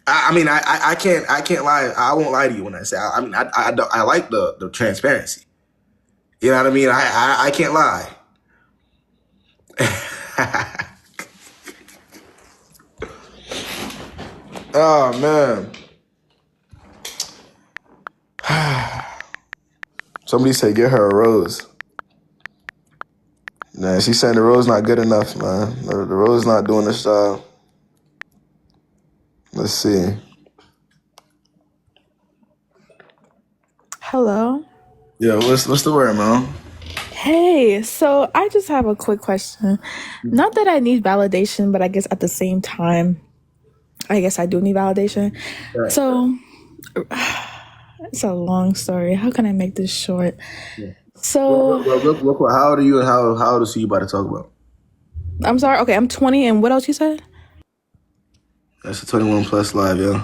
I can't lie. I won't lie to you when I say. I like the transparency. You know what I mean? I can't lie. Oh man. Somebody said get her a rose. Nah, she said the rose not good enough, man. The rose not doing this job. Let's see. Hello. Yeah, what's the word, man? Hey, so I just have a quick question. Not that I need validation, but I guess at the same time, I guess I do need validation. Right. So it's a long story. How can I make this short? Yeah. So Real quick, how old are you and how old is he you about to talk about? I'm sorry. Okay, I'm 20, and what else you said? That's a 21 plus live, yo.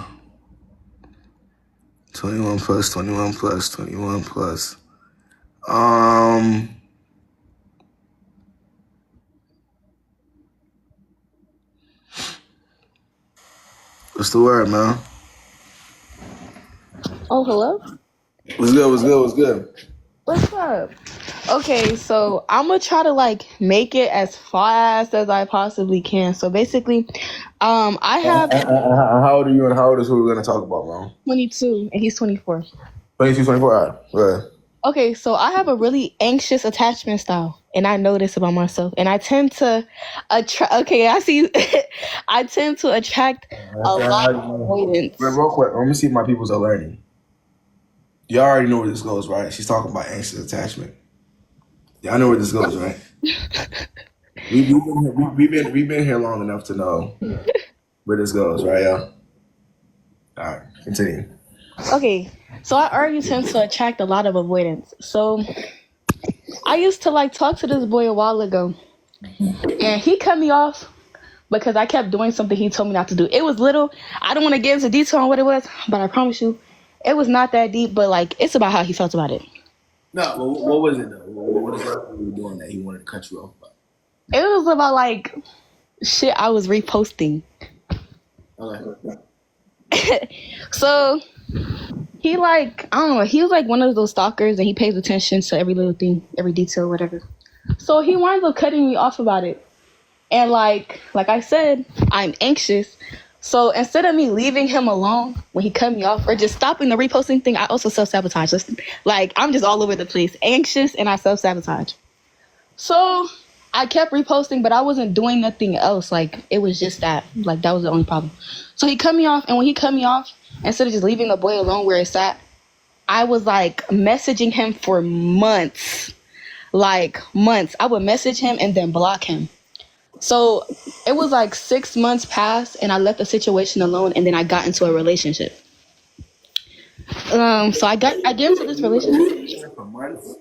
21 plus, 21 plus, 21 plus. What's the word, man? Oh, hello? What's good, what's good, what's good? What's up? Okay, so I'm gonna try to make it as fast as I possibly can. So basically, I have How old are you and how old is who we're gonna talk about, man? 22 and he's 24. 22, 24, all right. Right. Okay, so I have a really anxious attachment style, and I know this about myself. And I tend to attract. Okay, I see. I tend to attract a lot of avoidance. Real quick, let me see if my peoples are learning. You already know where this goes, right? She's talking about anxious attachment. Yeah, I know where this goes, right? We've been here long enough to know where this goes, right, y'all? All right, continue. Okay, so I already tend to attract a lot of avoidance. So I used to talk to this boy a while ago, and he cut me off because I kept doing something he told me not to do. It was little. I don't want to get into detail on what it was, but I promise you, it was not that deep. But it's about how he felt about it. No, what was it though? What exactly were you doing that he wanted to cut you off about? It was about shit I was reposting. Okay. So he I don't know, he was one of those stalkers, and he pays attention to every little thing, every detail, whatever. So he winds up cutting me off about it. And like I said, I'm anxious. So instead of me leaving him alone when he cut me off or just stopping the reposting thing, I also self-sabotage. I'm just all over the place, anxious, and I self-sabotage. So I kept reposting, but I wasn't doing nothing else. It was just that. That was the only problem. So he cut me off, and when he cut me off, instead of just leaving the boy alone where it's at, I was messaging him for months. Months. I would message him and then block him. So it was 6 months passed, and I left the situation alone, and then I got into a relationship. So I get into this relationship For months.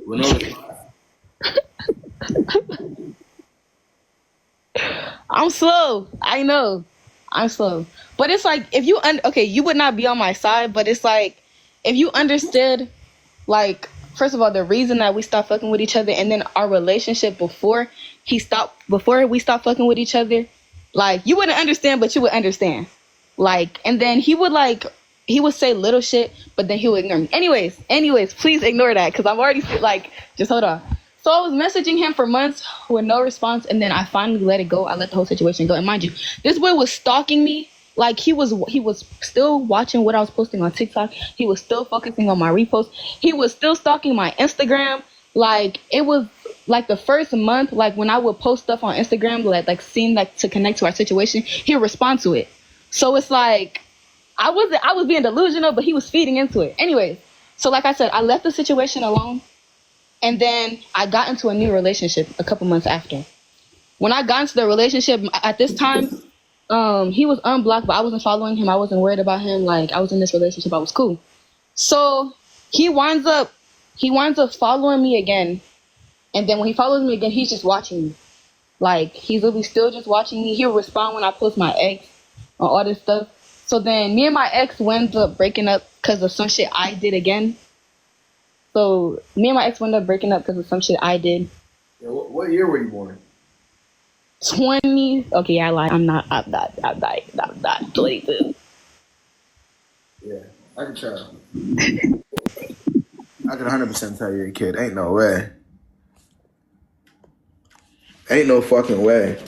With no response. I'm slow. I know. I'm slow. But it's if you okay, you would not be on my side, but it's if you understood first of all, the reason that we stopped fucking with each other, and then our relationship before we stopped fucking with each other, you wouldn't understand, but you would understand. And then he would say little shit, but then he would ignore me. Anyways, please ignore that, because I'm already just hold on. So I was messaging him for months with no response, and then I finally let it go. I let the whole situation go. And mind you, this boy was stalking me. He was still watching what I was posting on TikTok. He was still focusing on my reposts. He was still stalking my Instagram. It was the first month, when I would post stuff on Instagram, seemed to connect to our situation, he'd respond to it. So it's I was being delusional, but he was feeding into it. Anyways, so like I said, I left the situation alone. And then I got into a new relationship a couple months after. When I got into the relationship, at this time, he was unblocked, but I wasn't following him. I wasn't worried about him. I was in this relationship. I was cool. So he winds up following me again. And then when he follows me again, he's just watching me. He's literally still just watching me. He'll respond when I post my ex or all this stuff. So then me and my ex went up breaking up because of some shit I did again. So me and my ex ended up breaking up because of some shit I did. Yeah, what year were you born? 20. Okay, I lied. I'm not 22. Yeah, I can tell. I can 100% tell you're a kid. Ain't no way. Ain't no fucking way.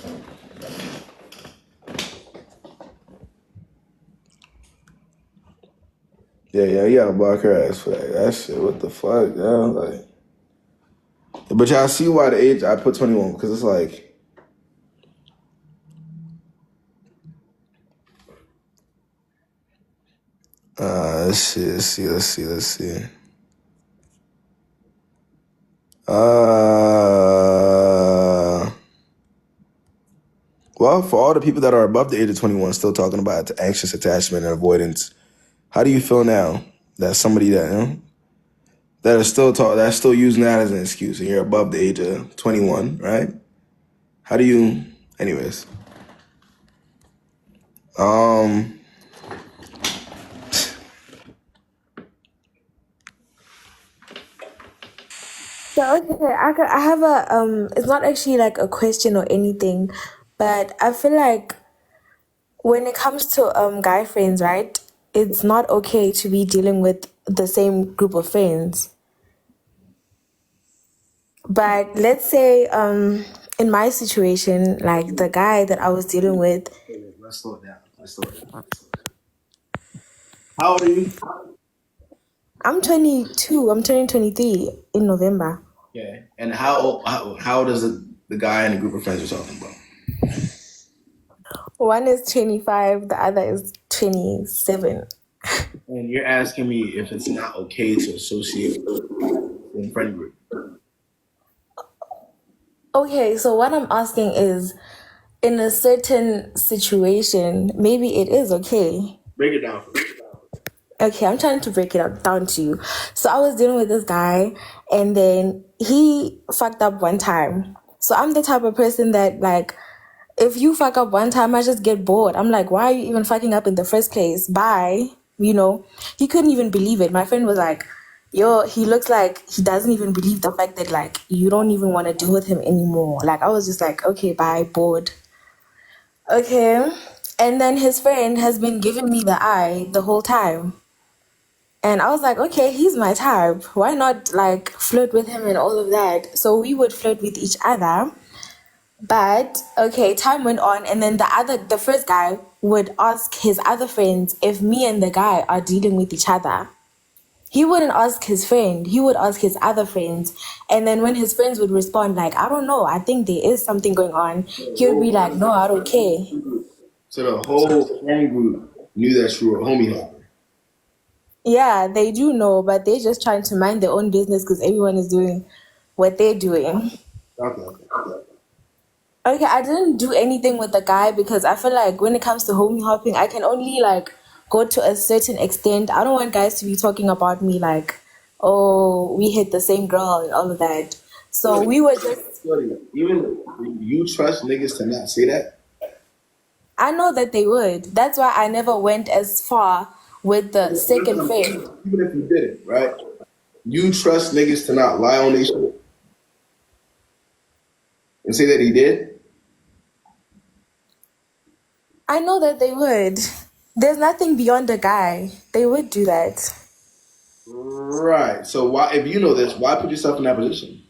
Yeah, you gotta block her ass for that. That shit, what the fuck, yo? Like, but y'all see why the age I put 21 because it's like, let's see. Well, for all the people that are above the age of 21 still talking about anxious attachment and avoidance, how do you feel now that somebody that, you know, that's still using that as an excuse and you're above the age of 21, right? How do you, anyways? So okay, I have a it's not actually like a question or anything, but I feel like when it comes to guy friends, right? It's not okay to be dealing with the same group of friends. But let's say in my situation, like the guy that I was dealing with, Let's slow it down. Let's slow it down. How old are you? I'm 22. I'm turning 23 in November. Okay. And how old is the guy and the group of friends you're talking about? One is 25, the other is 27. And you're asking me if it's not okay to associate with a friend group. Okay, so what I'm asking is, in a certain situation, maybe it is okay. Break it down for me. Okay, I'm trying to break it down to you. So I was dealing with this guy, and then he fucked up one time. So I'm the type of person that, like, if you fuck up one time, I just get bored. I'm like, why are you even fucking up in the first place? Bye. You know, he couldn't even believe it. My friend was like, yo, he looks like he doesn't even believe the fact that, like, you don't even want to deal with him anymore. Like, I was just like, okay, bye, bored. Okay. And then his friend has been giving me the eye the whole time. And I was like, okay, he's my type. Why not like flirt with him and all of that? So we would flirt with each other. But okay, time went on, and then the first guy would ask his other friends if me and the guy are dealing with each other. He wouldn't ask his friend, he would ask his other friends. And then when his friends would respond, like, I don't know, I think there is something going on, he would be like, no, I don't care. So the whole friend group knew that you were a homie hopper. Yeah, they do know, but they're just trying to mind their own business because everyone is doing what they're doing. Okay. Okay, I didn't do anything with the guy because I feel like when it comes to homie hopping, I can only like go to a certain extent. I don't want guys to be talking about me like, oh, we hit the same girl and all of that. So we were just, Even you trust niggas to not say that? I know that they would. That's why I never went as far with the second friend. Even if you didn't, right? You trust niggas to not lie on their shit and say that he did? I know that they would. There's nothing beyond a guy. They would do that. Right. So why, if you know this, why put yourself in that position?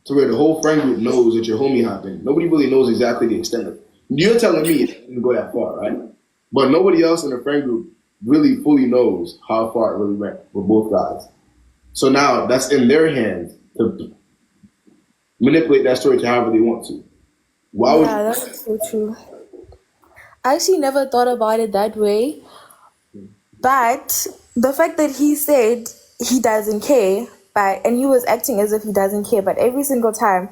To where the whole friend group knows that you're homie hopping. Nobody really knows exactly the extent of it. You're telling me it didn't go that far, right? But nobody else in the friend group really fully knows how far it really went with both guys. So now that's in their hands to manipulate that story to however they want to. Why would Yeah, that's so true. I actually never thought about it that way. But the fact that he said he doesn't care, and he was acting as if he doesn't care, but every single time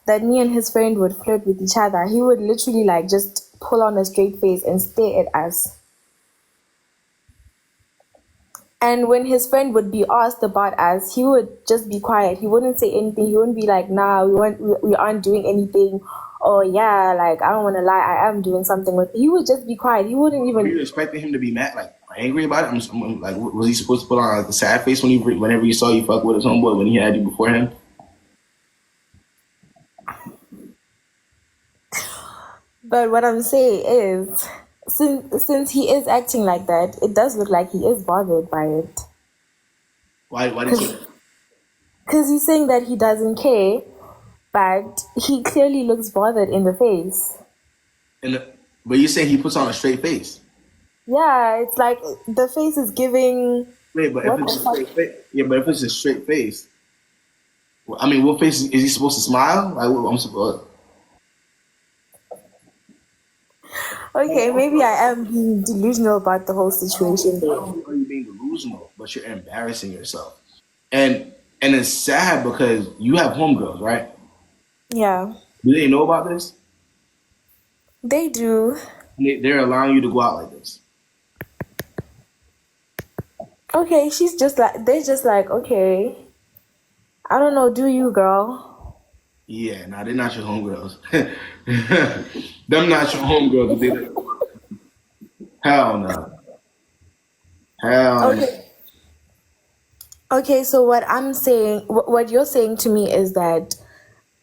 that me and his friend would flirt with each other, he would literally like just pull on a straight face and stare at us. And when his friend would be asked about us, he would just be quiet. He wouldn't say anything. He wouldn't be like, nah, we aren't doing anything. Or yeah, like, I don't want to lie, I am doing something with it. He would just be quiet. He wouldn't were even. you expecting him to be mad, like angry about it? Like, was he supposed to put on like a sad face whenever he saw you fuck with his homeboy when he had you beforehand? But what I'm saying is, since he is acting like that, it does look like he is bothered by it. Why do you say that? Because he's saying that he doesn't care, but he clearly looks bothered in the face. But you say he puts on a straight face. Yeah, it's like the face is giving. Wait, but if What it's the a fuck? straight face, yeah, but if it's a straight face, I mean, what face is he supposed to smile? Like, I'm supposed. Okay, maybe I am being delusional about the whole situation Not then. only are you being delusional, but you're embarrassing yourself. And it's sad because you have homegirls, right? Yeah, Do they know about this? they do. They're allowing you to go out like this. Okay, they're just like, okay, I don't know, do you, girl? Yeah, nah, they're not your homegirls. Them not your homegirls. Hell no. Hell no. Okay. Okay, so what I'm saying, what you're saying to me is that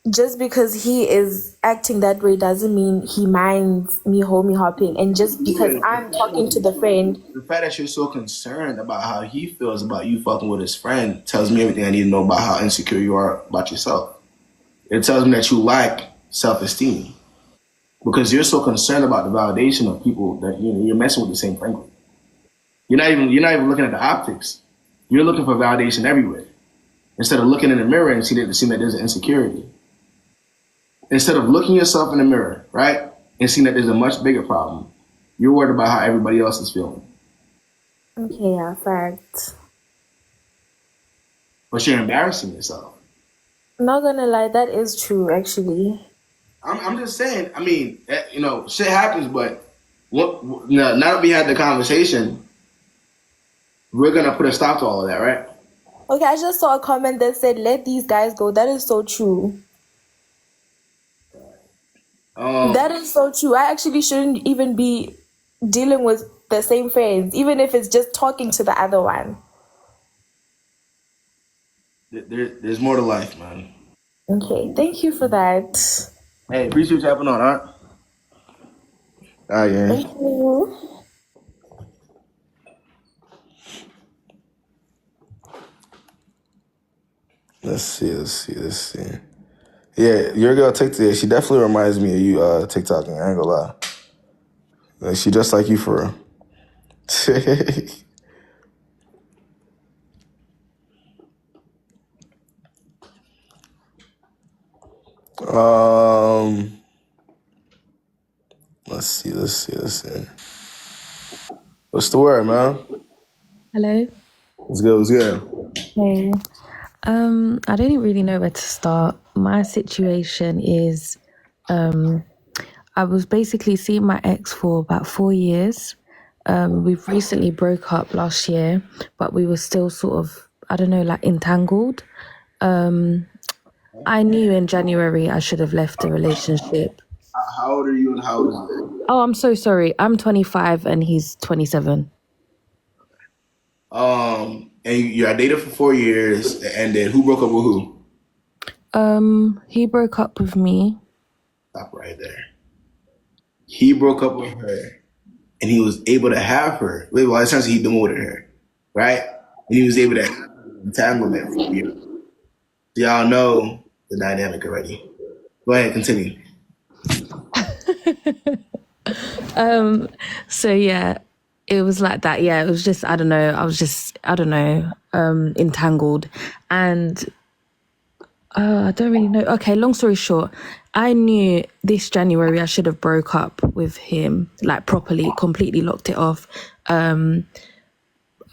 just because he is acting that way doesn't mean he minds me homie hopping, and just because I'm talking to the friend. The fact that you're so concerned about how he feels about you fucking with his friend tells me everything I need to know about how insecure you are about yourself. It tells me that you lack self-esteem because you're so concerned about the validation of people that you're messing with the same friend group. You're not even looking at the optics. You're looking for validation everywhere instead of looking in the mirror and seeing that there's an insecurity. Instead of looking yourself in the mirror, right, and seeing that there's a much bigger problem, you're worried about how everybody else is feeling. Okay, yeah, fact. But you're embarrassing yourself. Not gonna lie, that is true, actually. I'm just saying. I mean, shit happens, but now that we had the conversation, we're gonna put a stop to all of that, right? Okay, I just saw a comment that said, "Let these guys go." That is so true. That is so true. I actually shouldn't even be dealing with the same friends, even if it's just talking to the other one. There's more to life, man. Okay, thank you for that. Hey, appreciate you having on, all right? All right, yeah. Thank you. Let's see. Yeah, your girl TikTok, she definitely reminds me of you, TikToking. I ain't gonna lie. Like, she just like you for real. Let's see. What's the word, man? Hello. What's good? Hey. I don't really know where to start. My situation is, I was basically seeing my ex for about 4 years. We've recently broke up last year, but we were still sort of, I don't know, like entangled. I knew in January I should have left the relationship. How old are you and how old is it? Oh, I'm so sorry. I'm 25 and he's 27. And you are dated for 4 years, and then who broke up with who? He broke up with me. Stop right there. He broke up with her, and he was able to have her. Well, essentially, he demoted her, right? And he was able to have entanglement for you. Y'all know the dynamic already. Go ahead, continue. So yeah, it was like that. Yeah, it was just, I don't know. Entangled. And I don't really know. Okay, long story short, I knew this January I should have broke up with him, like properly, completely locked it off.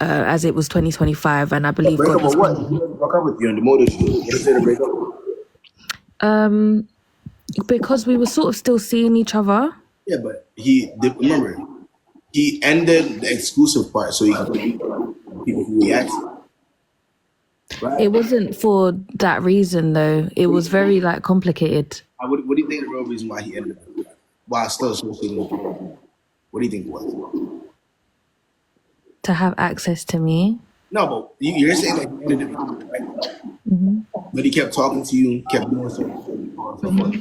As it was 2025, and I believe Break God up was with what? He broke up with you and demoted you. What is it to break up? because we were sort of still seeing each other. Yeah, but remember, he ended the exclusive part so he could people who he asked. Right? It wasn't for that reason though. It was very like complicated. What do you think the real reason why he ended it? Why still associating with you? What do you think it was? To have access to me. No, but you're saying that he ended it, right? Mm-hmm. But he kept talking to you, kept doing so on and so forth.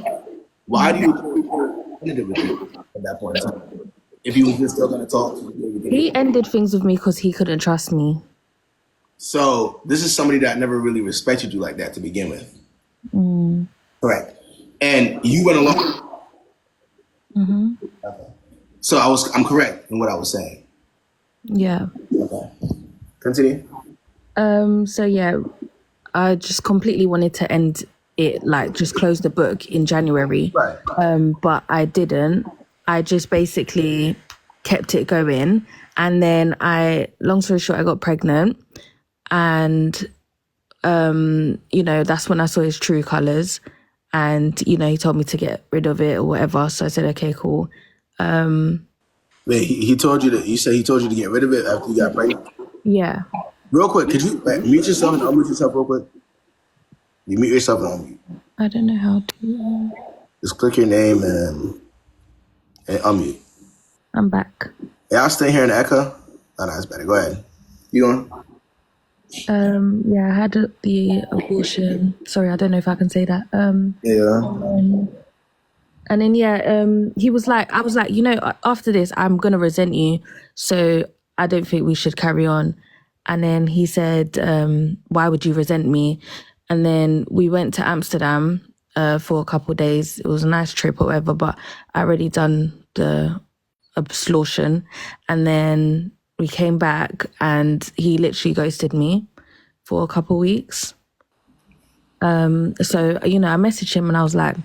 Why do you think he ended it with you at that point in time? if he was just still gonna talk to you. He ended things with me because he couldn't trust me. So this is somebody that never really respected you like that to begin with. Correct. And you went along. Okay. So I'm correct in what I was saying. Yeah. Okay. Continue. So yeah, I just completely wanted to end it, like just close the book in January. Right. But I didn't. I just basically kept it going. And then long story short, I got pregnant. And, that's when I saw his true colors. And, he told me to get rid of it or whatever. So I said, okay, cool. Wait, he told you that, you said he told you to get rid of it after you got pregnant? Yeah. Real quick, could you mute yourself and unmute yourself real quick? You mute yourself and unmute. I don't know how to. Just click your name and unmute. I'm back. Y'all stay here in the echo? Oh, no, it's better. Go ahead. You on? Yeah, I had the abortion. Sorry, I don't know if I can say that. Yeah. And then he was like, I was like, after this, I'm gonna resent you, so I don't think we should carry on. And then he said, why would you resent me? And then we went to Amsterdam for a couple of days. It was a nice trip or whatever, but I already done the absorption. And then we came back and he literally ghosted me for a couple of weeks. So, I messaged him and I was like,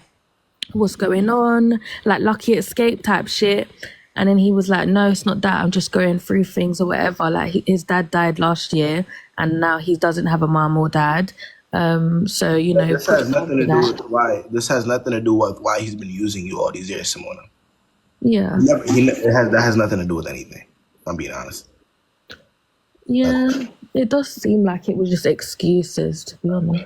what's going on? Like lucky escape type shit. And then he was like, no, it's not that. I'm just going through things or whatever. Like his dad died last year and now he doesn't have a mom or dad. So, This has nothing to do with why. This has nothing to do with why he's been using you all these years, Simona. Yeah. That has nothing to do with anything. I'm being honest. Yeah, it does seem like it was just excuses, to be honest.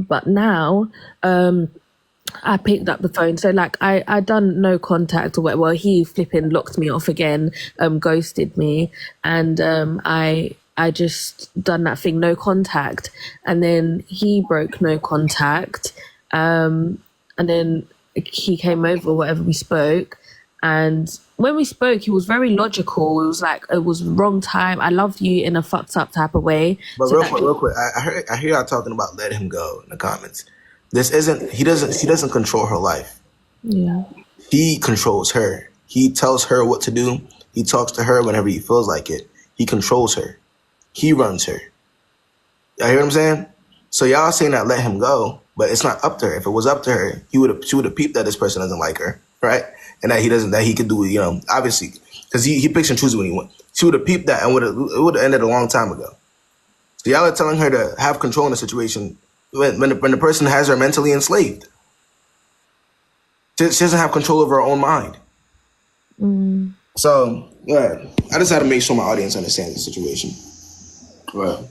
But now, I picked up the phone. So like I done no contact or whatever. Well, he flipping locked me off again, ghosted me. And I just done that thing, no contact. And then he broke no contact. And then he came over, whatever, we spoke. And when we spoke, he was very logical. It was like, it was wrong time. I love you in a fucked up type of way. But so real quick, I hear y'all talking about let him go in the comments. She doesn't control her life. Yeah. He controls her. He tells her what to do. He talks to her whenever he feels like it. He controls her. He runs her. Y'all hear what I'm saying? So y'all saying that let him go, but it's not up to her. If it was up to her, she would have peeped that this person doesn't like her, right? And that he could do, obviously, because he picks and chooses when he wants. She would have peeped that and it would have ended a long time ago. So y'all are telling her to have control in the situation when the person has her mentally enslaved. She doesn't have control over her own mind. Mm. So, yeah, I just had to make sure my audience understands the situation. Right.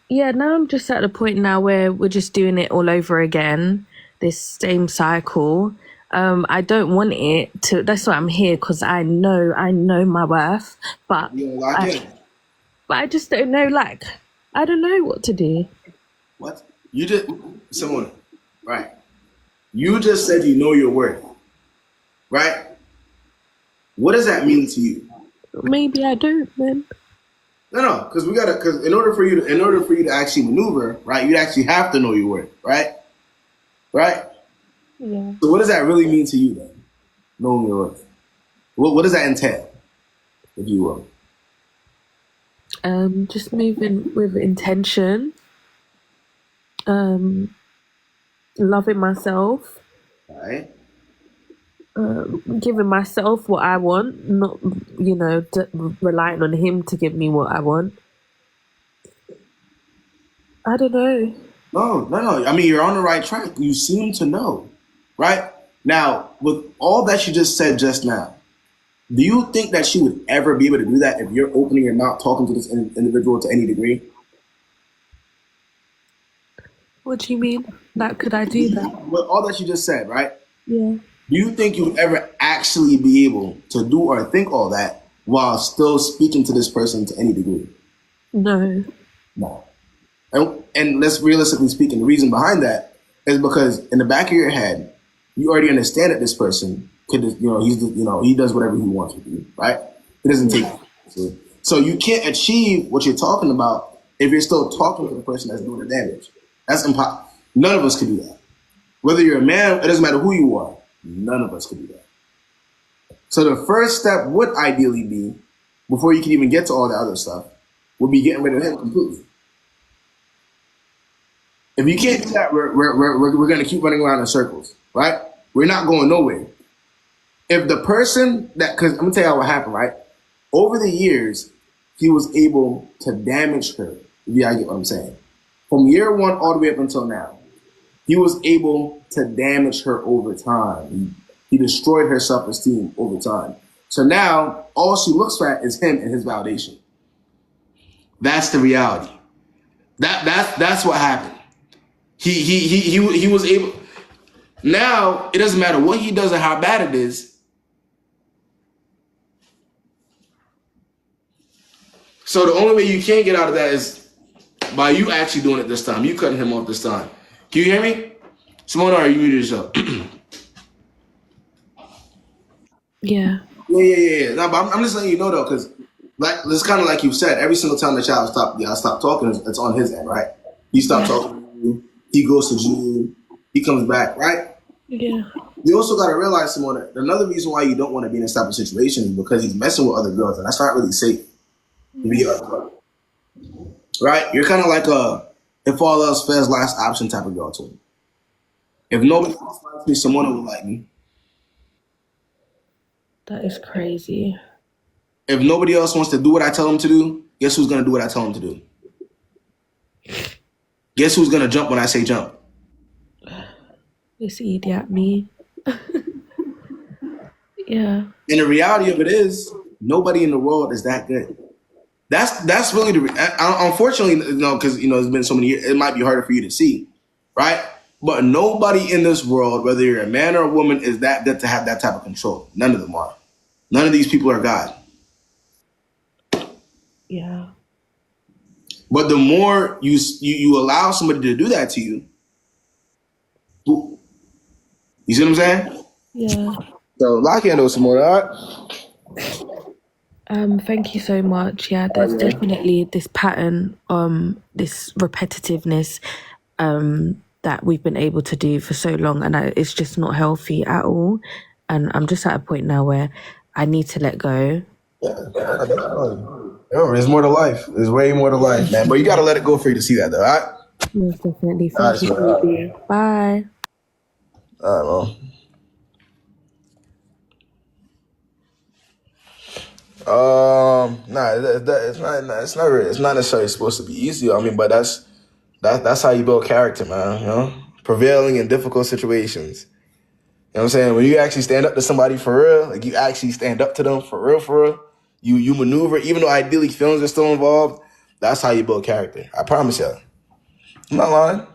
Yeah, now I'm just at the point now where we're just doing it all over again, this same cycle. I don't want it to, that's why I'm here, because I know my worth, but I just don't know, like, I don't know what to do. What? Someone, right. You just said you know your worth, right? What does that mean to you? Maybe I don't, then. No, because in order for you to actually maneuver, right, you'd actually have to know your worth, right? Right? Yeah. So what does that really mean to you then? Knowing your worth. What does that entail, if you will? Just moving with intention. Loving myself. Right. Giving myself what I want, not, relying on him to give me what I want. I don't know. No. I mean, you're on the right track. You seem to know, right? Now, with all that you just said just now, do you think that she would ever be able to do that if you're opening your mouth talking to this individual to any degree? What do you mean? Like, could I do that? With all that you just said, right? Yeah. Do you think you would ever actually be able to do or think all that while still speaking to this person to any degree? No. And let's realistically speaking, the reason behind that is because in the back of your head, you already understand that this person he does whatever he wants with you, right? He doesn't take it. So you can't achieve what you're talking about if you're still talking to the person that's doing the damage. That's impossible. None of us can do that. Whether you're a man, it doesn't matter who you are. None of us can do that. So the first step would ideally be, before you can even get to all the other stuff, would be getting rid of him completely. If you can't do that, we're going to keep running around in circles, right? We're not going nowhere. If the person because I'm going to tell you what happened, right? Over the years, he was able to damage her. Yeah, I get what I'm saying. From year one all the way up until now, he was able to damage her over time. He destroyed her self-esteem over time. So now all she looks at is him and his validation. That's the reality. That's what happened. He was able. Now it doesn't matter what he does or how bad it is. So the only way you can get out of that is by you actually doing it this time. You cutting him off this time. Can you hear me? Simona, are you muted yourself? Yeah. Yeah. No, but I'm just letting you know though, because it's kind of like you said. Every single time the child stop talking, it's on his end, right? He stopped talking to you. He goes to jail. He comes back, right? Yeah. You also got to realize, Simona, another reason why you don't want to be in this type of situation is because he's messing with other girls, and that's not really safe. Right? You're kind of like a if all else fails, last option type of girl to him. If nobody else likes me, someone will like me. That is crazy. If nobody else wants to do what I tell them to do, guess who's going to do what I tell them to do? Guess who's going to jump when I say jump? This idiot me. Yeah. And the reality of it is, nobody in the world is that good. That's really unfortunately, because it's been so many years, it might be harder for you to see, right? But nobody in this world, whether you're a man or a woman, is that good to have that type of control. None of them are. None of these people are God. Yeah. But the more you allow somebody to do that to you, you see what I'm saying? Yeah. So lock in those some more, all right? Thank you so much. Yeah, there's definitely this pattern, this repetitiveness, that we've been able to do for so long, and it's just not healthy at all. And I'm just at a point now where I need to let go. There's more to life. There's way more to life, man. But you got to let it go for you to see that, though, all right? Most definitely. Thank you, baby. Bye. All right, well. It's not necessarily supposed to be easy. I mean, but that's how you build character, man. Prevailing in difficult situations. You know what I'm saying? When you actually stand up to somebody for real, like you actually stand up to them for real, you maneuver, even though ideally feelings are still involved. That's how you build character. I promise you. I'm not lying.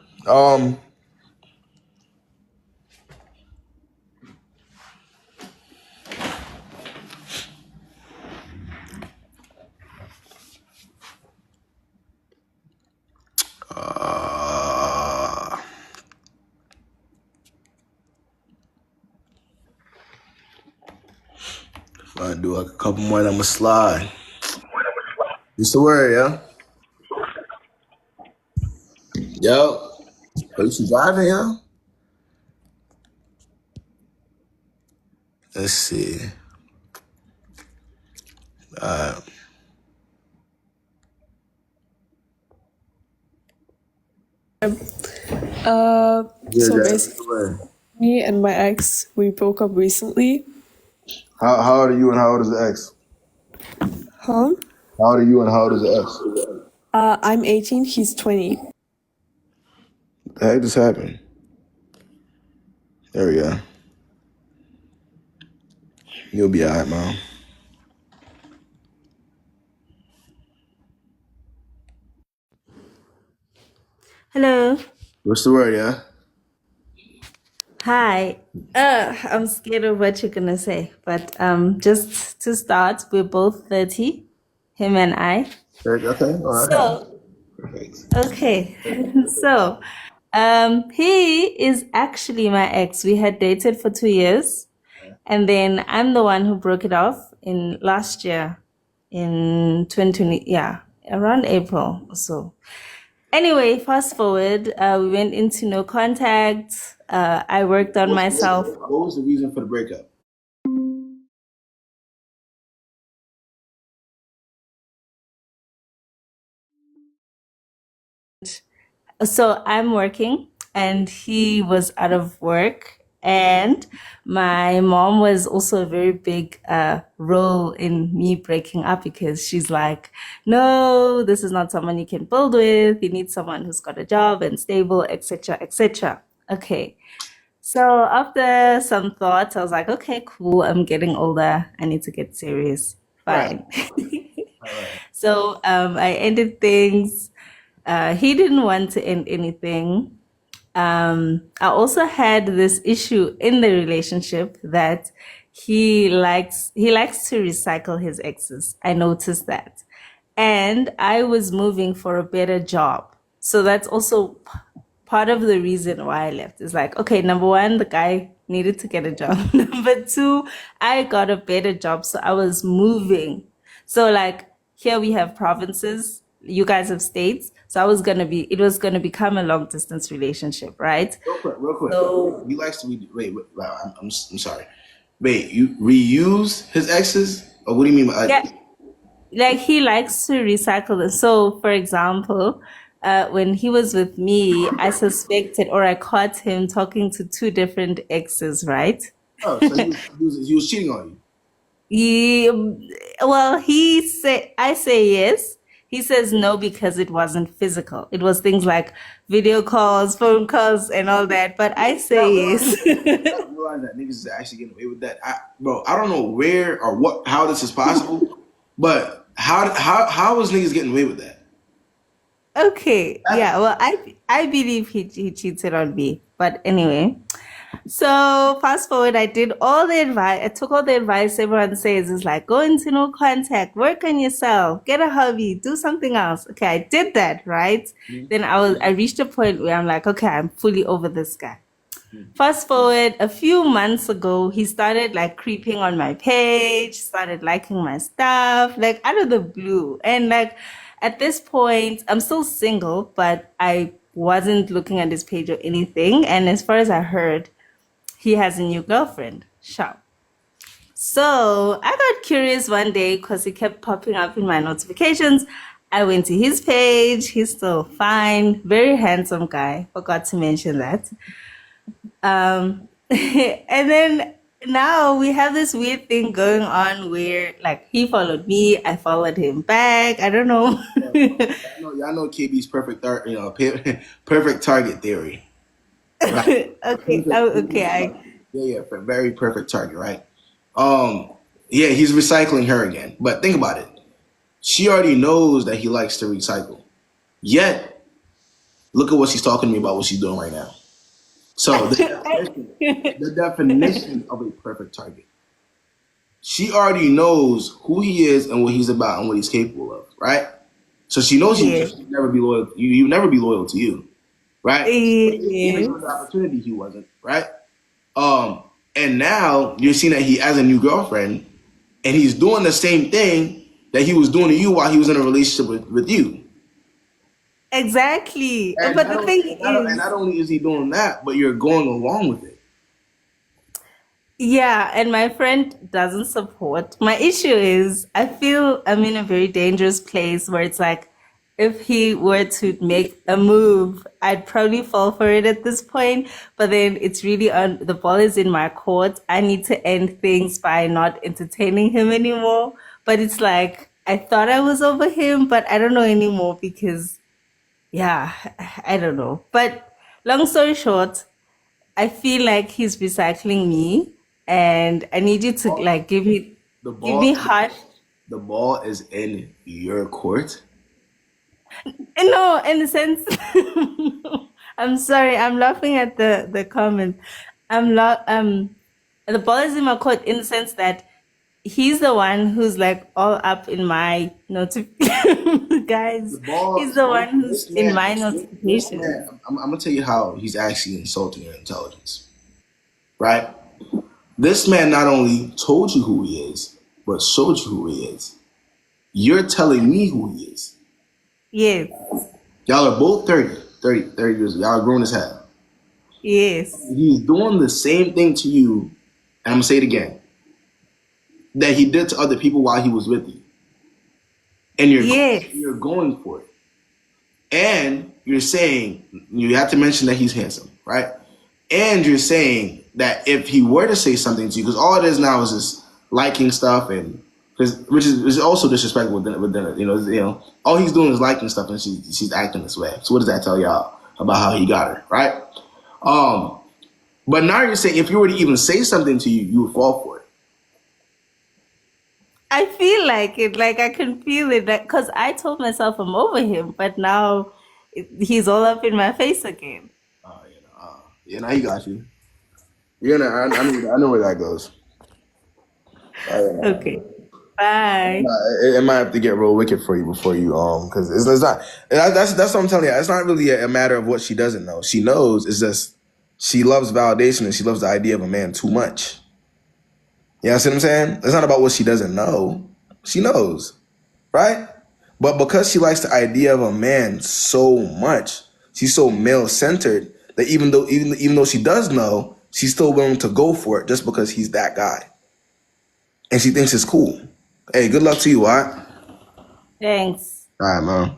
If I do a couple more, then I'ma slide. What's the word, yeah? Yo. Are you driving, yeah? Let's see. So basically, me and my ex, we broke up recently. How old are you and how old is the ex? Huh? How old are you and how old is the ex? I'm 18, he's 20. What the heck just happened? There we go. You'll be alright, Mom. Hello. What's the word, yeah? Hi. I'm scared of what you're gonna say, but just to start, we're both 30, him and I. Okay, all right. So, okay. So, he is actually my ex. We had dated for 2 years, And then I'm the one who broke it off in last year in 2020. Yeah, around April or so. Anyway, fast forward, we went into no contact. I worked on myself. What was the reason for the breakup? So I'm working and he was out of work. And my mom was also a very big role in me breaking up because she's like, no, this is not someone you can build with. You need someone who's got a job and stable, etc., etc. Okay. So after some thoughts, I was like, okay, cool. I'm getting older. I need to get serious. Right. Fine. Right. So I ended things. He didn't want to end anything. I also had this issue in the relationship that he likes to recycle his exes. I noticed that. And I was moving for a better job. So that's also part of the reason why I left. Is like, okay, number one, the guy needed to get a job. Number two, I got a better job. So I was moving. So like here we have provinces, you guys have states. So it was gonna become a long distance relationship, right? Real quick. So He likes to wow, I'm sorry. Wait, you reuse his exes? Or what do you mean by yeah, like he likes to recycle them. So for example, when he was with me, I suspected or I caught him talking to two different exes, right? oh, so he was cheating on you. He, well, I say yes. He says no because it wasn't physical. It was things like video calls, phone calls, and all that. But I say yes. I don't realize that niggas is actually getting away with that. I don't know where or how this is possible, but how is niggas getting away with that? Okay, yeah. Well, I believe he cheated on me. But anyway, so fast forward, I did all the advice. I took all the advice everyone says. It's like go into no contact, work on yourself, get a hobby, do something else. Okay, I did that, right? Then I reached a point where I'm like, okay, I'm fully over this guy. Fast forward a few months ago, he started like creeping on my page, started liking my stuff, like out of the blue. And like at this point, I'm still single, but I wasn't looking at his page or anything. And as far as I heard, he has a new girlfriend. Sure. So I got curious one day because he kept popping up in my notifications. I went to his page. He's still fine. Very handsome guy. Forgot to mention that. And then now we have this weird thing going on where like he followed me, I followed him back. I don't know. Y'all know KB's perfect target theory. Right? Okay. Oh, okay. Yeah, very perfect target, right? Yeah, he's recycling her again. But think about it. She already knows that he likes to recycle. Yet, look at what she's talking to me about what she's doing right now. So the definition of a perfect target. She already knows who he is and what he's about and what he's capable of, right? So she knows Yeah. he never be loyal. You never be loyal to you, right? Even Yes. for the opportunity, he wasn't, right? And now you're seeing that he has a new girlfriend, and he's doing the same thing that he was doing to you while he was in a relationship with you. Exactly. And But the thing is, not only is he doing that, but you're going along with it. yeah, and my friend doesn't support. My issue is I feel I'm in a very dangerous place where it's like if he were to make a move, I'd probably fall for it at this point. But then it's really on the ball is in my court. I need to end things by not entertaining him anymore. But it's like I thought I was over him, but I don't know anymore because yeah, I don't know. But long story short, I feel like he's recycling me, and I need you to like The give me ball, harsh. the ball is in your court. No, in the sense, I'm sorry, I'm laughing at the comment. The ball is in my court in the sense that he's the one who's like all up in my guys. The ball. He's the one who's This in man, my this notifications. man. I'm gonna tell you how he's actually insulting your intelligence, right? This man not only told you who he is, but showed you who he is. You're telling me who he is. Yes. Y'all are both 30 years old. Y'all are grown as hell. Yes. He's doing the same thing to you, and I'm going to say it again, that he did to other people while he was with you. And you're going for it. And you're saying, you have to mention that he's handsome, right? And you're saying that if he were to say something to you, because all it is now is just liking stuff, and which is also disrespectful with dinner. You know, all he's doing is liking stuff, and she's acting this way. So what does that tell y'all about how he got her, right? But now you're saying if you were to even say something to you, you would fall for it. I feel like it. Like I can feel it. Because I told myself I'm over him, but now he's all up in my face again. Yeah, now he got you. I know where that goes. Okay. Bye. It might have to get real wicked for you before you because it's not. That's what I'm telling you. It's not really a matter of what she doesn't know. She knows. It's just she loves validation and she loves the idea of a man too much. You know what I'm saying? It's not about what she doesn't know. She knows, right? But because she likes the idea of a man so much, she's so male centered that even though she does know, she's still willing to go for it just because he's that guy, and she thinks it's cool. Hey, good luck to you, all right? Thanks. All right, man.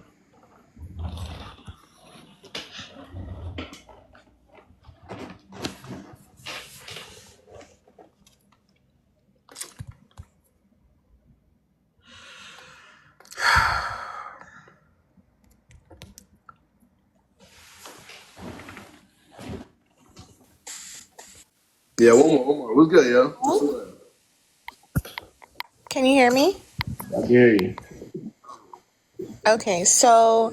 Yeah, one more. What's good, yo? What's good? Can you hear me? I can hear you. Okay, so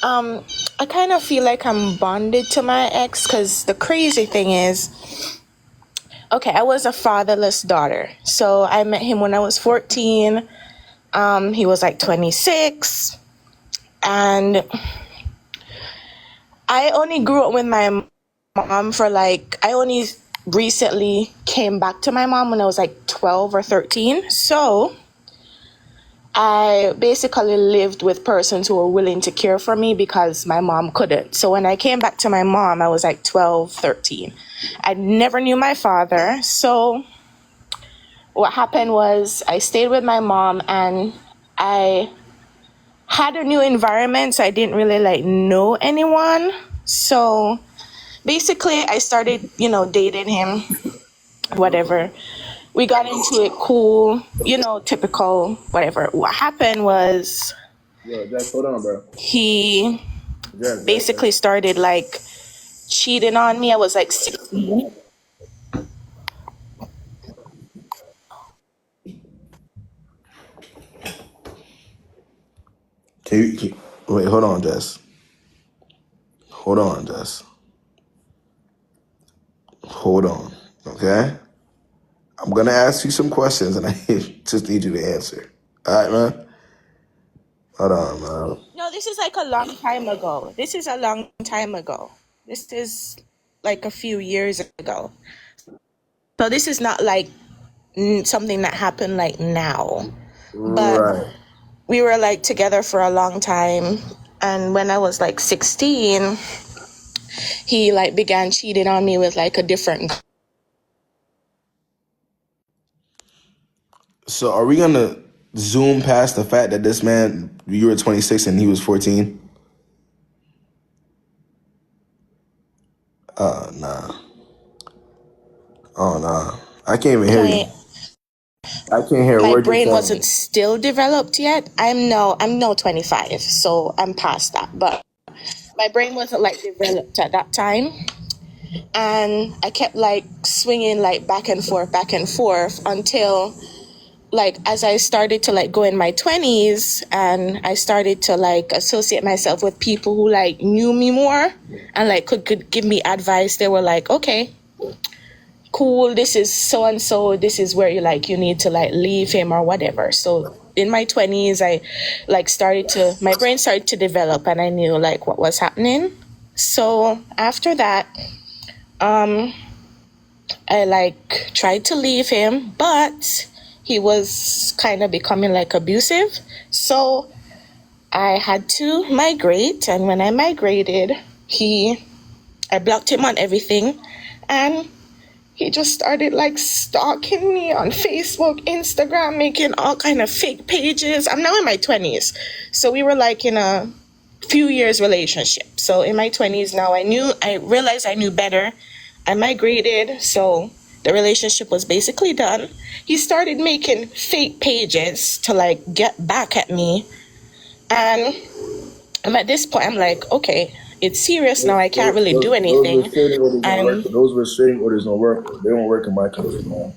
I kind of feel like I'm bonded to my ex because the crazy thing is, okay, I was a fatherless daughter. So I met him when I was 14. He was like 26. And I only grew up with my mom for I only recently came back to my mom when I was like 12 or 13. So I basically lived with persons who were willing to care for me because my mom couldn't. So when I came back to my mom, I was like 12, 13. I never knew my father. So what happened was I stayed with my mom and I had a new environment. So I didn't really know anyone. So basically I started, dating him, whatever. We got into it cool, typical, whatever. What happened was Jack, hold on, bro. He basically started cheating on me. I was like 16. Wait, hold on, Jess. Hold on, Jess. Hold on, okay? I'm gonna ask you some questions, and I just need you to answer. All right, man? Hold on, man. No, this is a long time ago. This is a long time ago. This is a few years ago. So this is not something that happened now. But Right. we were together for a long time. And when I was 16, he began cheating on me with a different. So are we gonna zoom past the fact that this man, you were 26 and he was 14? Nah. Oh, nah. I can't even hear you. I can't hear a My word you're brain saying. wasn't still developed yet. I'm no 25, so I'm past that. But my brain wasn't developed at that time, and I kept swinging back and forth until as I started to go in my 20s, and I started to associate myself with people who knew me more and could give me advice. They were like, okay, cool, this is so and so, this is where you need to leave him or whatever. So in my 20s, I my brain started to develop, and I knew what was happening. So after that, I like tried to leave him, but he was kind of becoming like abusive. So I had to migrate, and when I migrated, I blocked him on everything, and he just started like stalking me on Facebook, Instagram, making all kind of fake pages. I'm now in my 20s. So we were like in a few years relationship. So in my 20s now, I realized I knew better. I migrated, so the relationship was basically done. He started making fake pages to like get back at me. And at this point, I'm like, okay, it's serious now. I can't really do anything. Those restraining orders don't work. They don't work in my country, man.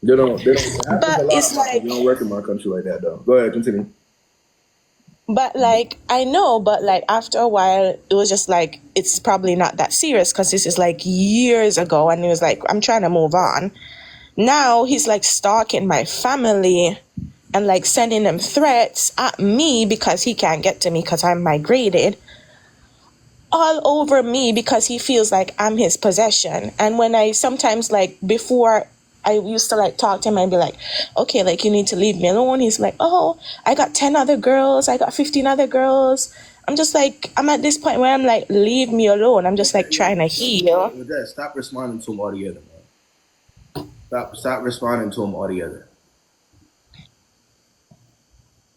They don't. But it's like, they don't work in my country like that, though. Go ahead, continue. but like, I know, but like after a while, it was just like, it's probably not that serious because this is like years ago. And it was like, I'm trying to move on. Now he's like stalking my family and like sending them threats at me because he can't get to me because I'm migrated. All over me because he feels like I'm his possession. And when I sometimes like before I used to like talk to him and be like, okay, like you need to leave me alone. He's like, oh, I got 10 other girls. I got 15 other girls. I'm just like, I'm at this point where I'm like, leave me alone. I'm just like trying to heal. Stop responding to him altogether, man. Stop responding to him altogether.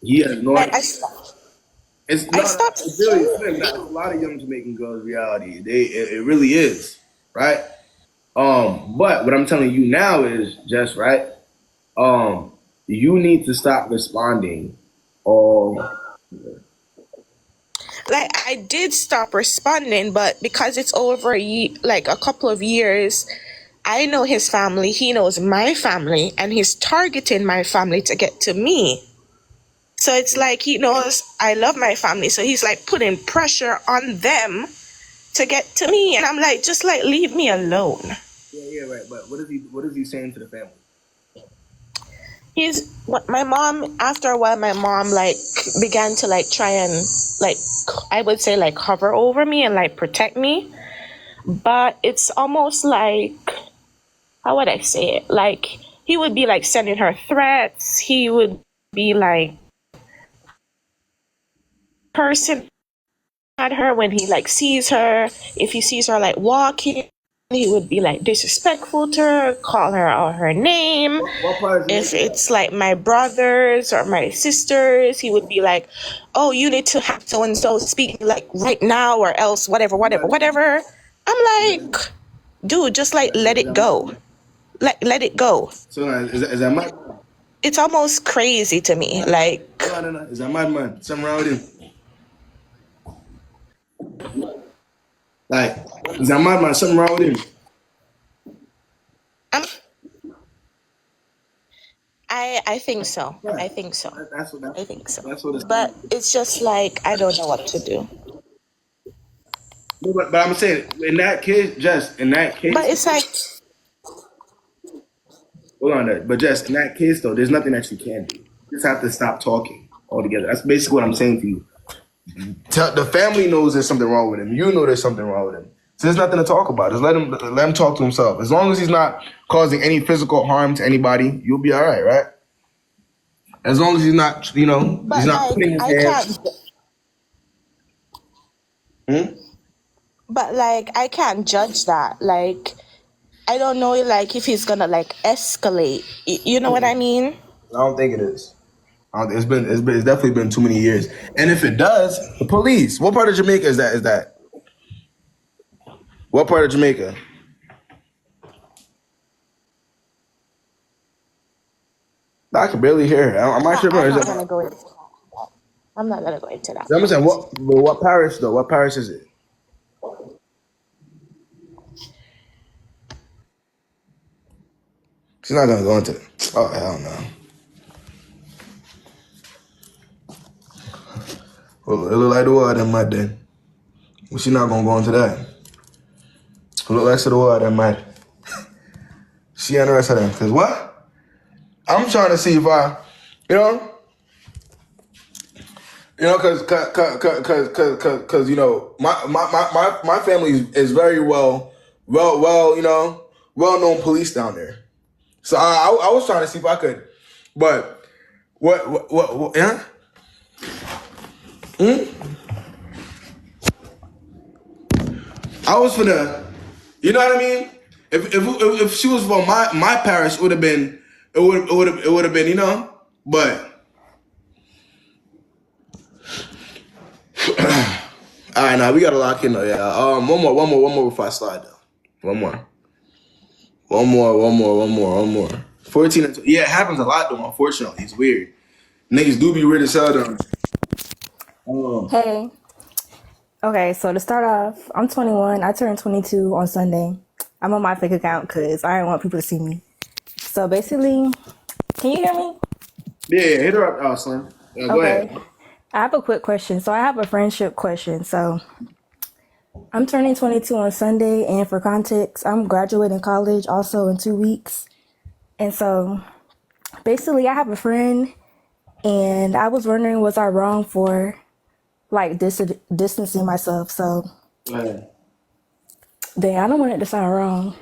He has no Like, It's really a lot of young Jamaican girls' reality. It really is, right? But what I'm telling you now is just right. You need to stop responding. Like I did stop responding, but because it's over like a couple of years, I know his family. He knows my family, and he's targeting my family to get to me. So it's like he knows I love my family. So he's like putting pressure on them to get to me. And I'm like, just like leave me alone. Yeah, right. But what is he saying to the family? My mom, after a while, my mom like began to like try and like, I would say like hover over me and like protect me. But it's almost like, how would I say it? Like he would be like sending her threats. He would be like, person at her when he like sees her. If he sees her like walking, he would be like disrespectful to her, call her out her name. If it's like my brothers or my sisters, he would be like, oh, you need to have so and so speak like right now or else whatever. I'm like, dude, just like let it go. Let it go. So is that my? It's almost crazy to me. Like, No. Is that my man? Something wrong with him? Like, is that my man? Something wrong with him? I think so. I think so. I think so. That's what it's. But it's just like I don't know what to do. But I'm saying in that case. But it's like, Hold on, but just in that case though, there's nothing that you can do. You just have to stop talking altogether. That's basically what I'm saying to you. The family knows there's something wrong with him. You know there's something wrong with him. So there's nothing to talk about. Just let him talk to himself. As long as he's not causing any physical harm to anybody, you'll be all right, right? As long as he's not, he's not like, putting his hands. But like I can't judge that. Like I don't know, like if he's gonna like escalate. You know what I mean? I don't think it is. It's definitely been too many years. And if it does, the police. What part of Jamaica is that? What part of Jamaica? I can barely hear her. I'm not sure. I'm not gonna go into that. I'm not gonna go into that. I'm saying what parish though? What parish is it? She's not gonna go into it. Oh hell no. Well, it look like the water in mud then. But she's not gonna go into that. It look like the water in mud. She and the rest of them. Cause what? I'm trying to see if I, cause my family is very well, well-known police down there. So I was trying to see if I could, but what yeah? I was finna, you know what I mean? If she was from my parish, it would have been been, you know. But all right, now we gotta lock in though. Yeah. One more before I slide though. One more. 14 and yeah, it happens a lot though. Unfortunately, it's weird. Niggas do be weird as hell though. Hey. Okay, so to start off, I'm 21. I turned 22 on Sunday. I'm on my fake account because I didn't want people to see me. So basically, can you hear me? Yeah, hit her up, Slim. Go ahead. I have a quick question. So I have a friendship question. So I'm turning 22 on Sunday, and for context, I'm graduating college also in 2 weeks. And so basically, I have a friend, and I was wondering, was I wrong for like distancing myself? So, dang, I don't want it to sound wrong.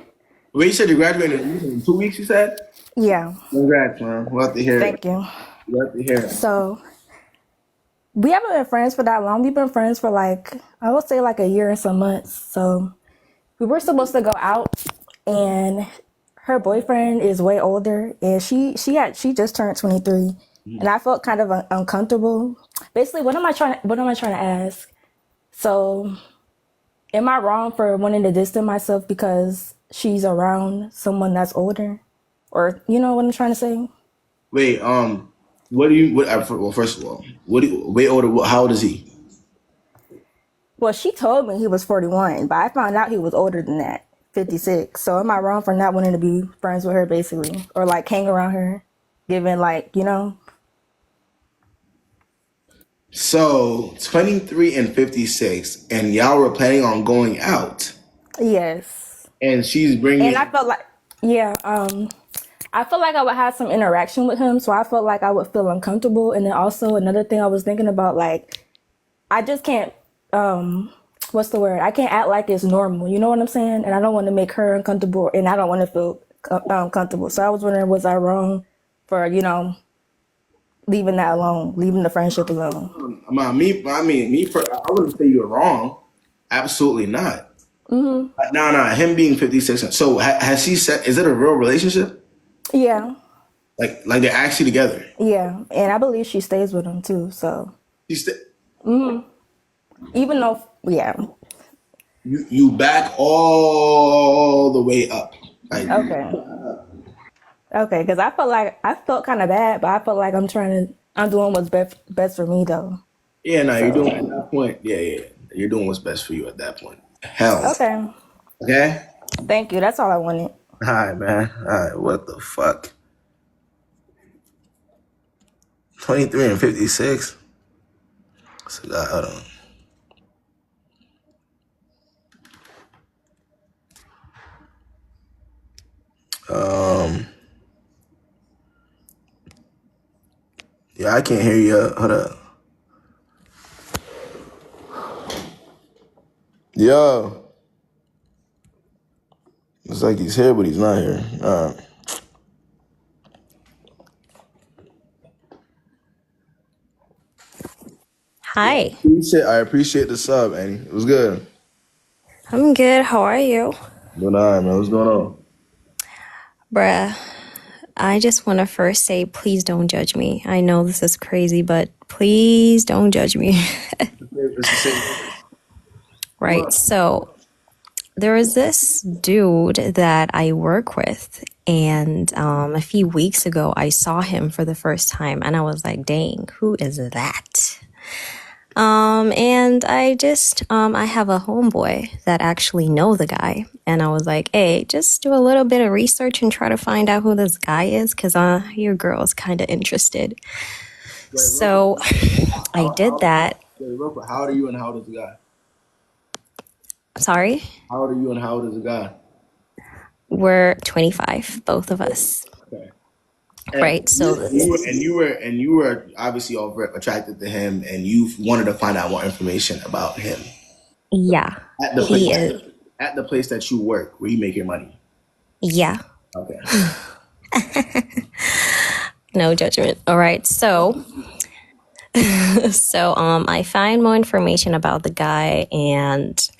Wait, you said you graduated in 2 weeks, you said? Yeah. Congrats, man. We'll have to hear Thank you. We'll have to hear it. So, we haven't been friends for that long. We've been friends for like, I would say like a year and some months. So, we were supposed to go out, and her boyfriend is way older, and she just turned 23. And I felt kind of uncomfortable. Basically, what am I trying to ask? So, am I wrong for wanting to distance myself because she's around someone that's older? Or, you know what I'm trying to say? Wait, well, first of all, how old is he? Well, she told me he was 41, but I found out he was older than that, 56. So, am I wrong for not wanting to be friends with her, basically? Or, like, hang around her, given, like, you know? So 23 and 56, and y'all were planning on going out. Yes. And she's bringing. And I felt like, yeah, I felt like I would have some interaction with him, so I felt like I would feel uncomfortable. And then also another thing I was thinking about, like, I just can't, what's the word? I can't act like it's normal. You know what I'm saying? And I don't want to make her uncomfortable, and I don't want to feel comfortable. So I was wondering, was I wrong for, you know, leaving that alone, leaving the friendship alone? I wouldn't say you're wrong. Absolutely not. No, him being 56. So has she said, is it a real relationship? Yeah. Like they're actually together? Yeah. And I believe she stays with him too, so. Even though, yeah. You back all the way up. Okay, because I felt kind of bad, but I felt like I'm doing what's best for me though. Yeah, no, you're doing at that point. Yeah, you're doing what's best for you at that point. Hell. Okay. Thank you. That's all I wanted. All right, man. All right, what the fuck? 23 and 56. So, hold on. Yeah, I can't hear you. Hold up. Yo. It's like he's here, but he's not here. All right. Hi. I appreciate the sub, Annie. It was good. I'm good. How are you? Doing all right, man. What's going on? Bruh, I just want to first say, please don't judge me. I know this is crazy, but please don't judge me. Right. So there was this dude that I work with, and a few weeks ago, I saw him for the first time, and I was like, dang, who is that? And I have a homeboy that actually know the guy. And I was like, hey, just do a little bit of research and try to find out who this guy is. Cause, your girl is kind of interested. So I did that. How old are you and how old is the guy? Sorry? How old are you and how old is the guy? We're 25, both of us. Okay. Right. So you were obviously over attracted to him, and you wanted to find out more information about him. Yeah, At the place that you work, where you make your money. Yeah. Okay. No judgment. All right. So I find more information about the guy, and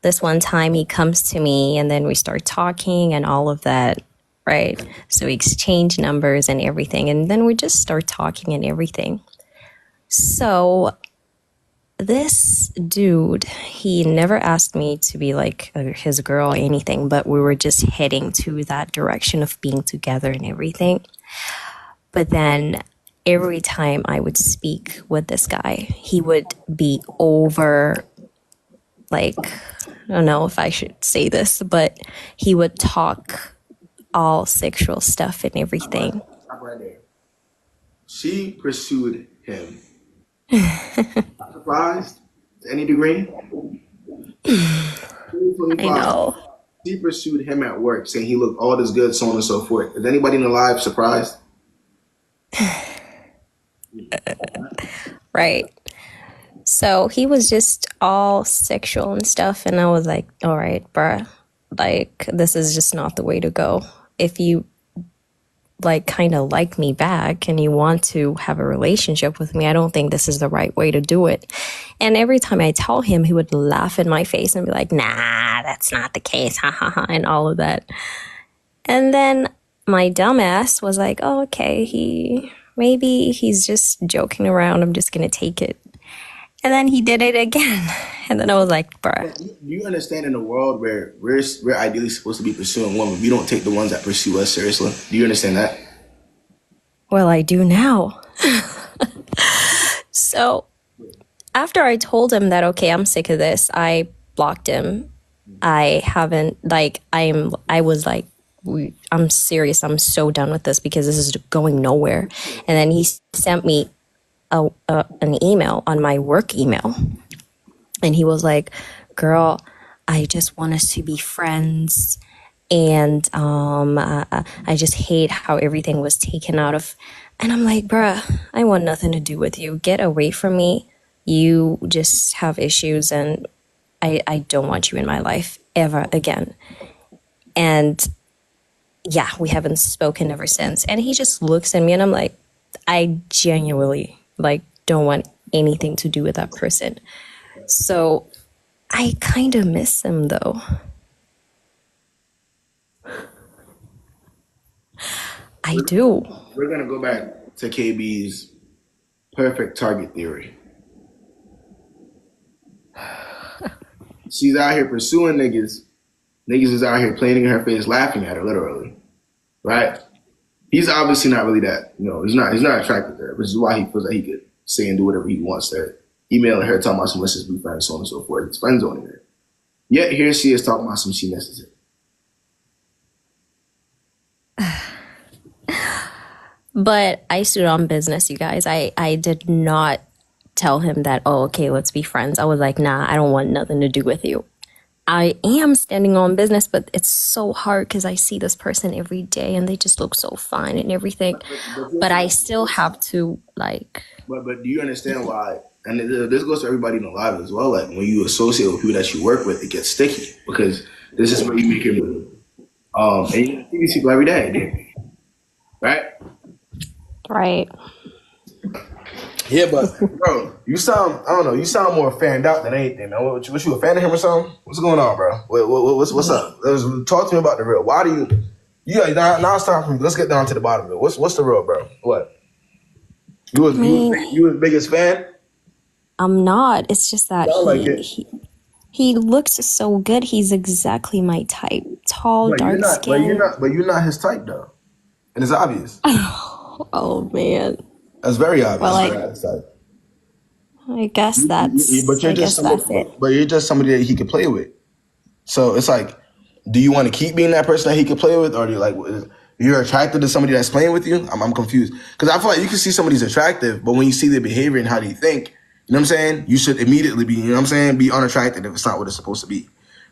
this one time he comes to me and then we start talking and all of that, right? So we exchange numbers and everything, and then we just start talking and everything. So this dude, he never asked me to be like his girl or anything, but we were just heading to that direction of being together and everything. But then every time I would speak with this guy, he would be over, like, I don't know if I should say this, but he would talk all sexual stuff and everything. Stop right there. She pursued him. Surprised to any degree? I know. She pursued him at work, saying he looked all this good, so on and so forth. Is anybody in the live surprised? Right. So he was just all sexual and stuff, and I was like, all right, bruh, like, this is just not the way to go. If you like kind of like me back and you want to have a relationship with me, I don't think this is the right way to do it. And every time I tell him, he would laugh in my face and be like, nah, that's not the case, ha ha ha, and all of that. And then my dumbass was like, oh, okay, maybe he's just joking around, I'm just gonna take it. And then he did it again. And then I was like, bruh. Do you understand, in a world where we're ideally supposed to be pursuing women, we don't take the ones that pursue us seriously? Do you understand that? Well, I do now. So after I told him that, okay, I'm sick of this, I blocked him. I haven't, like, I was like, I'm serious. I'm so done with this because this is going nowhere. And then he sent me an email on my work email. And he was like, girl, I just want us to be friends. And I just hate how everything was taken out of. And I'm like, bruh, I want nothing to do with you. Get away from me. You just have issues, and I don't want you in my life ever again. And yeah, we haven't spoken ever since. And he just looks at me and I'm like, I genuinely don't want anything to do with that person. So I kind of miss him though. I do. We're going to go back to KB's perfect target theory. She's out here pursuing niggas. Niggas is out here playing in her face, laughing at her, literally. Right? He's obviously not really that, he's not attracted to her, which is why he feels like he could say and do whatever he wants there. Emailing her, talking about some let's just be friends, so on and so forth. It's friend zoning her. Yet here she is talking about some she misses it. But I stood on business, you guys. I did not tell him that, oh, okay, let's be friends. I was like, nah, I don't want nothing to do with you. I am standing on business, but it's so hard because I see this person every day and they just look so fine and everything. But I still have to, like... But do you understand why? And this goes to everybody in the live as well. Like, when you associate with people that you work with, it gets sticky because this is where you make your move. And you see these people every day, right? Right. Yeah, but bro, you sound more fanned out than anything, man. What you a fan of him or something? What's going on, bro? What's up? Talk to me about the real. Why do you now it's time for me. Let's get down to the bottom of it. What's the real, bro? What? You was biggest fan? I'm not. It's just that he looks so good. He's exactly my type. Tall, dark skin. But you're not his type though. And it's obvious. Oh man. That's very obvious. Well, I guess that's it. But you're just somebody that he could play with. So it's like, do you want to keep being that person that he could play with, or do you like you're attracted to somebody that's playing with you? I'm confused because I feel like you can see somebody's attractive, but when you see their behavior and how they think, you know what I'm saying, you should immediately be, be unattracted if it's not what it's supposed to be,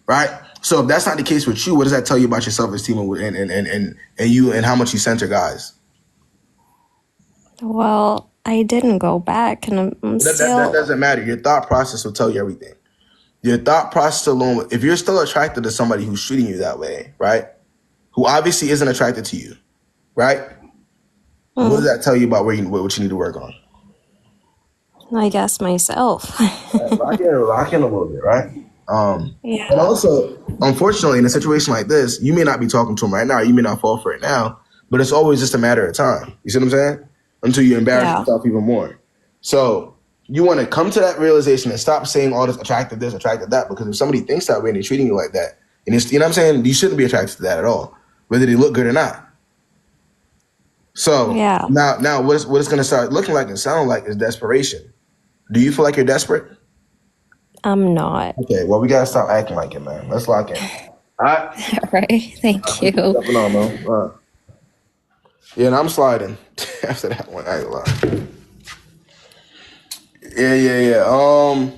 right? So if that's not the case with you, what does that tell you about your self-esteem and you and how much you center guys? Well, I didn't go back, and I'm still... That doesn't matter. Your thought process will tell you everything. Your thought process alone, if you're still attracted to somebody who's treating you that way, right? who obviously isn't attracted to you, right? What does that tell you about what you need to work on? I guess myself. Lock in a little bit, right? Yeah. And also, unfortunately, in a situation like this, you may not be talking to him right now. You may not fall for it now, but it's always just a matter of time. You see what I'm saying? Until you embarrass yourself even more. So you want to come to that realization and stop saying all this attractive this, attractive that, because if somebody thinks that way and they're treating you like that, and it's, you know what I'm saying, you shouldn't be attracted to that at all, whether they look good or not. So now what it's going to start looking like and sounding like is desperation. Do you feel like you're desperate? I'm not. Okay, well, we got to stop acting like it, man. Let's lock in. All right? All right. Thank you. Stepping on, man. All right. Yeah, and I'm sliding after that one. I ain't lying. Yeah.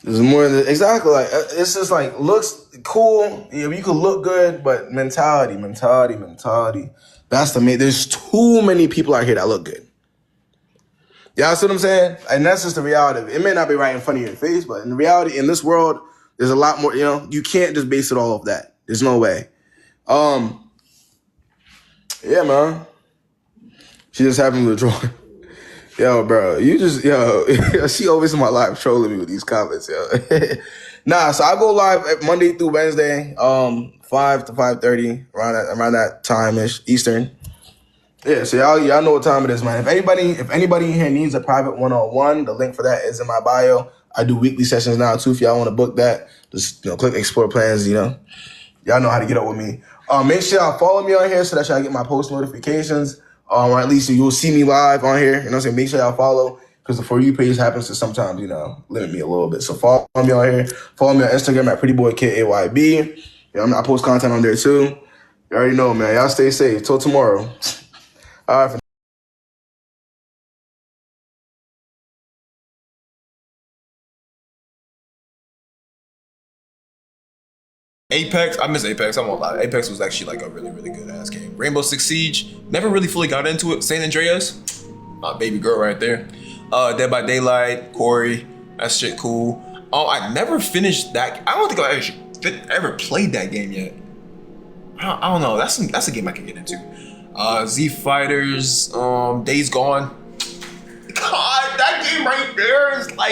There's more than exactly like it's just like looks cool. Yeah, you could look good, but mentality. That's the main. There's too many people out here that look good. Y'all see what I'm saying? And that's just the reality of it. It may not be right in front of your face, but in reality, in this world, there's a lot more. You know, you can't just base it all off that. There's no way. Yeah, man. She just happened to draw. Yo, bro, she always in my live trolling me with these comments, yo. Nah, so I go live Monday through Wednesday, 5 to 5:30, around that time-ish, Eastern. Yeah, so y'all know what time it is, man. If anybody here needs a private one-on-one, the link for that is in my bio. I do weekly sessions now, too, if y'all want to book that. Just, click Explore Plans, Y'all know how to get up with me. Make sure y'all follow me on here so that y'all get my post notifications. Or at least you'll see me live on here. You know what I'm saying? Make sure y'all follow, because the For You page happens to sometimes, limit me a little bit. So follow me on here. Follow me on Instagram at PrettyBoyKayb. I post content on there too. You already know, man. Y'all stay safe. Till tomorrow. All right. Apex, I miss Apex, I won't lie. Apex was actually like a really, really good ass game. Rainbow Six Siege, never really fully got into it. San Andreas, my baby girl right there. Dead by Daylight, Corey, that shit cool. I never finished that. I don't think I actually ever played that game yet. I don't know. That's a game I can get into. Z Fighters, Days Gone. God, that game right there is like